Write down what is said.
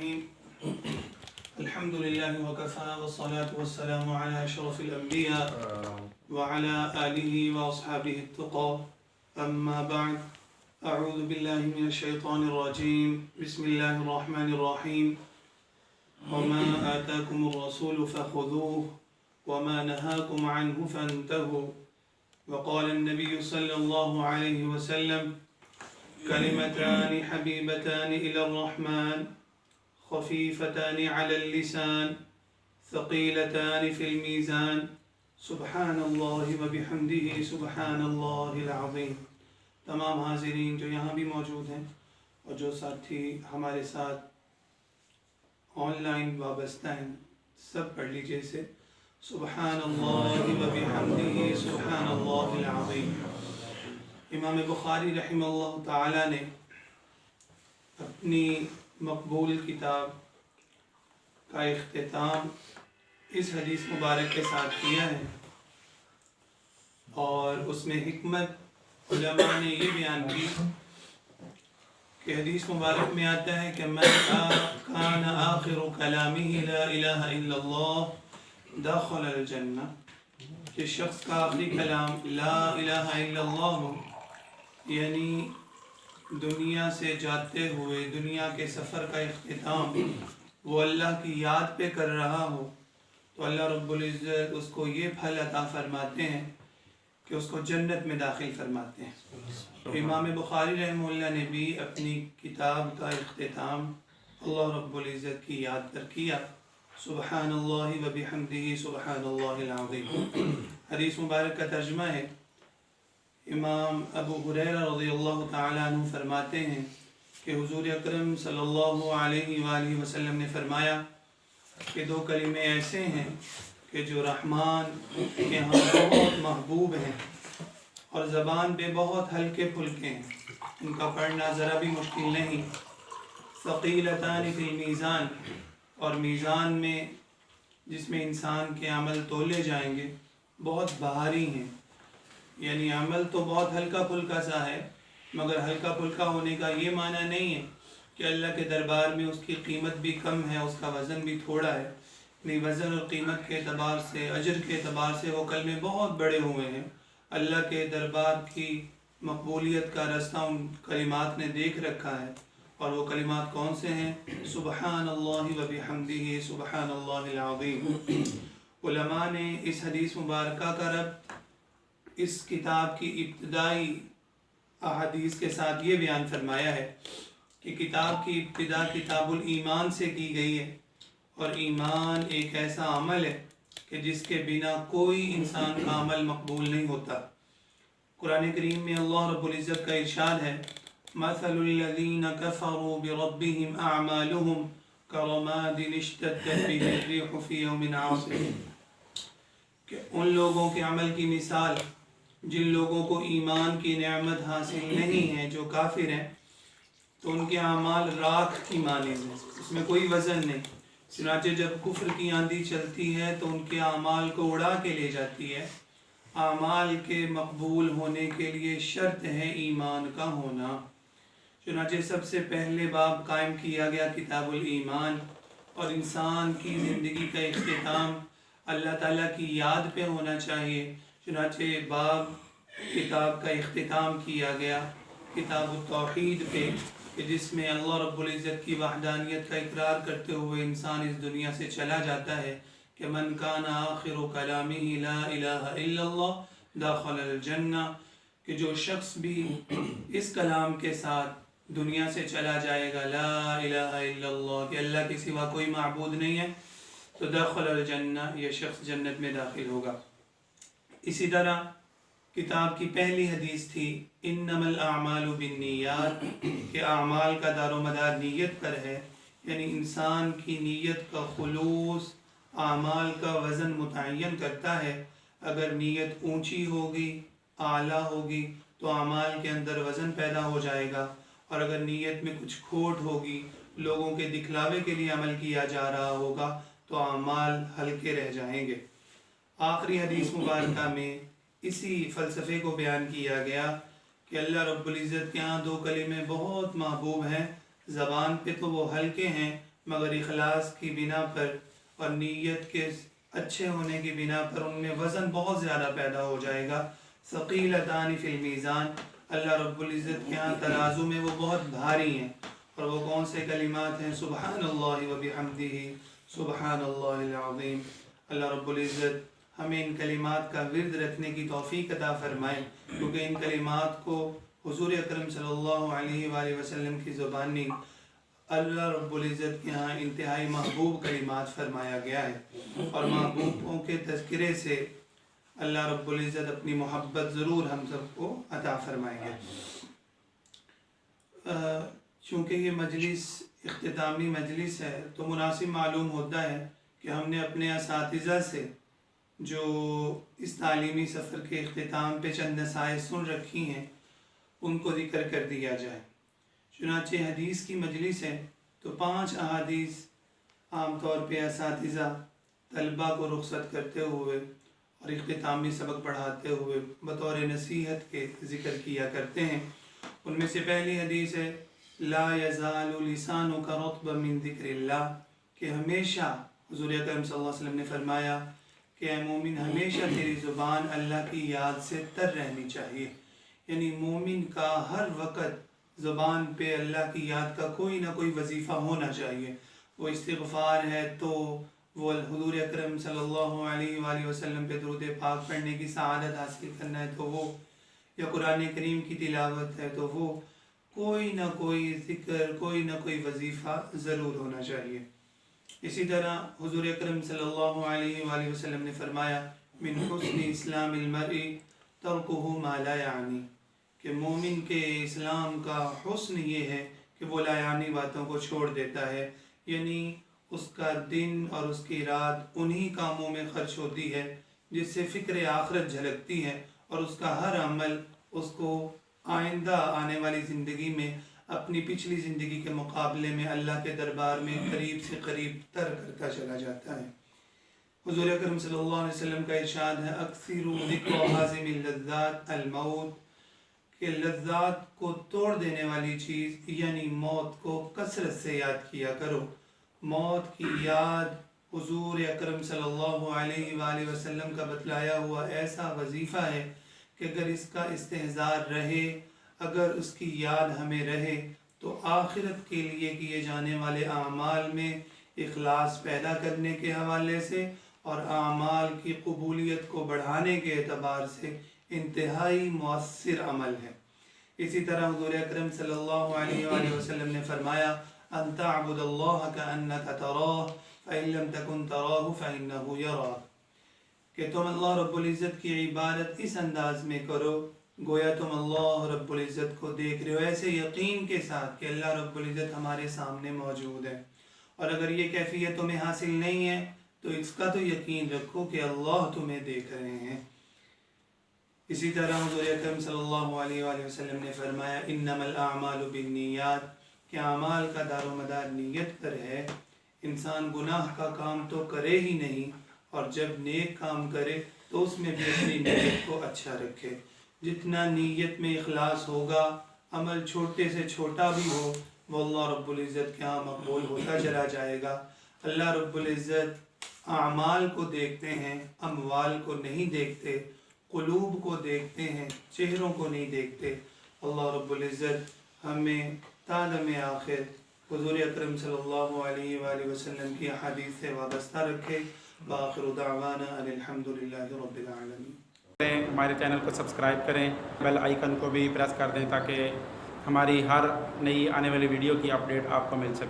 الرحيم الحمد لله وكفى والصلاة والسلام على أشرف الأنبياء وعلى آله وأصحابه التقى أما بعد أعوذ بالله من الشيطان الرجيم بسم الله الرحمن الرحيم وما آتاكم الرسول فخذوه وما نهاكم عنه فانتهوا وقال النبي صلى الله عليه وسلم كلمتان حبيبتان إلى الرحمن خفيفتان على اللسان ثقيلتان في الميزان سبحان الله وبحمده سبحان الله العظيم. تمام حاضرین جو یہاں بھی موجود ہیں اور جو ساتھی ہمارے ساتھ آن لائن وابستہ ہیں سب پڑھ لیجئے اسے سبحان اللہ وبحمدہ سبحان اللہ العظیم. امام بخاری رحمہ اللہ تعالی نے اپنی مقبول کتاب کا اختتام اس حدیث مبارک کے ساتھ کیا ہے اور اس میں حکمت علماء نے یہ بیان کی کہ حدیث مبارک میں آتا ہے کہ من کان آخر کلامہ لا الہ الا اللہ دخل الجنہ، کہ شخص کا آخری کلام لا الہ الا اللہ ہو، یعنی دنیا سے جاتے ہوئے دنیا کے سفر کا اختتام وہ اللہ کی یاد پہ کر رہا ہو تو اللہ رب العزت اس کو یہ پھل عطا فرماتے ہیں کہ اس کو جنت میں داخل فرماتے ہیں. امام بخاری رحمہ اللہ نے بھی اپنی کتاب کا اختتام اللہ رب العزت کی یاد پر کیا سبحان اللہ وبحمدہ سبحان اللہ العظیم. حدیث مبارک کا ترجمہ ہے، امام ابو ہریرہ رضی اللہ تعالیٰ عنہ فرماتے ہیں کہ حضور اکرم صلی اللہ علیہ وآلہ وسلم نے فرمایا کہ دو کلمے ایسے ہیں کہ جو رحمان کے ہاں بہت محبوب ہیں اور زبان پہ بہت ہلکے پھلکے ہیں، ان کا پڑھنا ذرا بھی مشکل نہیں. ثقیلتان فی المیزان، اور میزان میں جس میں انسان کے عمل تولے جائیں گے بہت بھاری ہیں. یعنی عمل تو بہت ہلکا پھلکا سا ہے مگر ہلکا پھلکا ہونے کا یہ معنی نہیں ہے کہ اللہ کے دربار میں اس کی قیمت بھی کم ہے، اس کا وزن بھی تھوڑا ہے. نہیں، وزن اور قیمت کے اعتبار سے، اجر کے اعتبار سے وہ کلمے بہت بڑے ہوئے ہیں. اللہ کے دربار کی مقبولیت کا رستہ ان کلمات نے دیکھ رکھا ہے، اور وہ کلمات کون سے ہیں؟ سبحان اللہ وبحمدہ سبحان اللہ العظیم. علماء نے اس حدیث مبارکہ کا ربط اس کتاب کی ابتدائی احادیث کے ساتھ یہ بیان فرمایا ہے کہ کتاب کی ابتدا کتاب الایمان سے کی گئی ہے، اور ایمان ایک ایسا عمل ہے کہ جس کے بنا کوئی انسان کا عمل مقبول نہیں ہوتا. قرآن کریم میں اللہ رب العزت کا ارشاد ہے مثل الذین کفروا بربهم اعمالهم کرماد اشتدت به الريح في يوم عاصف، کہ ان لوگوں کے عمل کی مثال جن لوگوں کو ایمان کی نعمت حاصل نہیں ہے، جو کافر ہیں، تو ان کے اعمال راکھ کی مانند ہیں، اس میں کوئی وزن نہیں. چنانچہ جب کفر کی آندھی چلتی ہے تو ان کے اعمال کو اڑا کے لے جاتی ہے. اعمال کے مقبول ہونے کے لیے شرط ہے ایمان کا ہونا. چنانچہ سب سے پہلے باب قائم کیا گیا کتاب الایمان، اور انسان کی زندگی کا اختتام اللہ تعالیٰ کی یاد پہ ہونا چاہیے. چنانچہ باب کتاب کا اختتام کیا گیا کتاب التوحید پہ، کہ جس میں اللہ رب العزت کی وحدانیت کا اقرار کرتے ہوئے انسان اس دنیا سے چلا جاتا ہے کہ من کان آخر کلامہ لا الہ الا اللہ دخل الجنہ، کہ جو شخص بھی اس کلام کے ساتھ دنیا سے چلا جائے گا لا الہ الا اللہ، کہ اللہ کے سوا کوئی معبود نہیں ہے، تو دخل الجنہ، یہ شخص جنت میں داخل ہوگا. اسی طرح کتاب کی پہلی حدیث تھی انما الاعمال بالنیات، کہ اعمال کا دار و مدار نیت پر ہے، یعنی انسان کی نیت کا خلوص اعمال کا وزن متعین کرتا ہے. اگر نیت اونچی ہوگی، اعلیٰ ہوگی، تو اعمال کے اندر وزن پیدا ہو جائے گا، اور اگر نیت میں کچھ کھوٹ ہوگی، لوگوں کے دکھلاوے کے لیے عمل کیا جا رہا ہوگا، تو اعمال ہلکے رہ جائیں گے. آخری حدیث مبارکہ میں اسی فلسفے کو بیان کیا گیا کہ اللہ رب العزت کے ہاں دو کلمے بہت محبوب ہیں، زبان پہ تو وہ ہلکے ہیں مگر اخلاص کی بنا پر اور نیت کے اچھے ہونے کی بنا پر ان میں وزن بہت زیادہ پیدا ہو جائے گا. ثقیلتان فی المیزان، اللہ رب العزت کے ہاں ترازو میں وہ بہت بھاری ہیں. اور وہ کون سے کلمات ہیں؟ سبحان اللہ و بحمدہ سبحان اللہ العظیم. اللہ رب العزت ہمیں ان کلمات کا ورد رکھنے کی توفیق عطا فرمائے، کیونکہ ان کلمات کو حضور اکرم صلی اللہ علیہ وآلہ وسلم کی زبانی اللہ رب العزت کے ہاں انتہائی محبوب کلمات فرمایا گیا ہے. اور محبوبوں کے تذکرے سے اللہ رب العزت اپنی محبت ضرور ہم سب کو عطا فرمائیں گے. چونکہ یہ مجلس اختتامی مجلس ہے تو مناسب معلوم ہوتا ہے کہ ہم نے اپنے اساتذہ سے جو اس تعلیمی سفر کے اختتام پہ چند نصائح سن رکھی ہیں ان کو ذکر کر دیا جائے. چنانچہ حدیث کی مجلس ہے تو 5 احادیث عام طور پہ اساتذہ طلبہ کو رخصت کرتے ہوئے اور اختتامی سبق پڑھاتے ہوئے بطور نصیحت کے ذکر کیا کرتے ہیں. ان میں سے پہلی حدیث ہے لا یزال لسانک رطبا من ذکر اللہ، کہ ہمیشہ حضور اکرم صلی اللہ علیہ وسلم نے فرمایا کہ اے مومن ہمیشہ تیری زبان اللہ کی یاد سے تر رہنی چاہیے. یعنی مومن کا ہر وقت زبان پہ اللہ کی یاد کا کوئی نہ کوئی وظیفہ ہونا چاہیے. وہ استغفار ہے تو وہ حضور اکرم صلی اللہ علیہ وآلہ وسلم پہ درود پاک پڑھنے کی سعادت حاصل کرنا ہے تو وہ، یا قرآن کریم کی تلاوت ہے تو وہ، کوئی نہ کوئی ذکر، کوئی نہ کوئی وظیفہ ضرور ہونا چاہیے. اسی طرح حضور اکرم صلی اللہ علیہ وآلہ وسلم نے فرمایا من حسن اسلام المرء ترکہ ما لا یعنی، کہ مومن کے اسلام کا حسن یہ ہے کہ وہ لا یعنی باتوں کو چھوڑ دیتا ہے. یعنی اس کا دن اور اس کی رات انہی کاموں میں خرچ ہوتی ہے جس سے فکر آخرت جھلکتی ہے، اور اس کا ہر عمل اس کو آئندہ آنے والی زندگی میں اپنی پچھلی زندگی کے مقابلے میں اللہ کے دربار میں قریب سے قریب تر کرتا چلا جاتا ہے. حضور اکرم صلی اللہ علیہ وسلم کا ارشاد ہے اکثروا ذکر حازم اللذات الموت، کہ لذات کو توڑ دینے والی چیز یعنی موت کو کثرت سے یاد کیا کرو. موت کی یاد حضور اکرم صلی اللہ علیہ وآلہ وسلم کا بتلایا ہوا ایسا وظیفہ ہے کہ اگر اس کا استحضار رہے، اگر اس کی یاد ہمیں رہے تو آخرت کے لیے کیے جانے والے اعمال میں اخلاص پیدا کرنے کے حوالے سے اور اعمال کی قبولیت کو بڑھانے کے اعتبار سے انتہائی مؤثر عمل ہے. اسی طرح حضور اکرم صلی اللہ علیہ وآلہ وسلم نے فرمایا ان تعبد اللہ کأنک تراہ فإن لم تکن تراہ فإنہ یراک، کہ تم اللہ رب العزت کی عبادت اس انداز میں کرو گویا تم اللہ رب العزت کو دیکھ رہے ہو، ایسے یقین کے ساتھ کہ اللہ رب العزت ہمارے سامنے موجود ہے. اور اگر یہ کیفیت تمہیں حاصل نہیں ہے تو اس کا تو یقین رکھو کہ اللہ تمہیں دیکھ رہے ہیں. اسی طرح حضور اکرم صلی اللہ علیہ وآلہ وسلم نے فرمایا انما الاعمال بالنیات، کہ اعمال کا دار و مدار نیت پر ہے. انسان گناہ کا کام تو کرے ہی نہیں، اور جب نیک کام کرے تو اس میں بھی اپنی نیت کو اچھا رکھے. جتنا نیت میں اخلاص ہوگا، عمل چھوٹے سے چھوٹا بھی ہو وہ اللہ رب العزت کے ہاں مقبول ہوتا چلا جائے گا. اللہ رب العزت اعمال کو دیکھتے ہیں، اموال کو نہیں دیکھتے، قلوب کو دیکھتے ہیں، چہروں کو نہیں دیکھتے. اللہ رب العزت ہمیں تا دم آخر حضور اکرم صلی اللہ علیہ وآلہ وسلم کی حدیث سے وابستہ رکھے. وآخر دعوانا ان الحمدللہ رب العالمین. ہمارے چینل کو سبسکرائب کریں، بیل آئیکن کو بھی پریس کر دیں تاکہ ہماری ہر نئی آنے والی ویڈیو کی اپڈیٹ آپ کو مل سکے.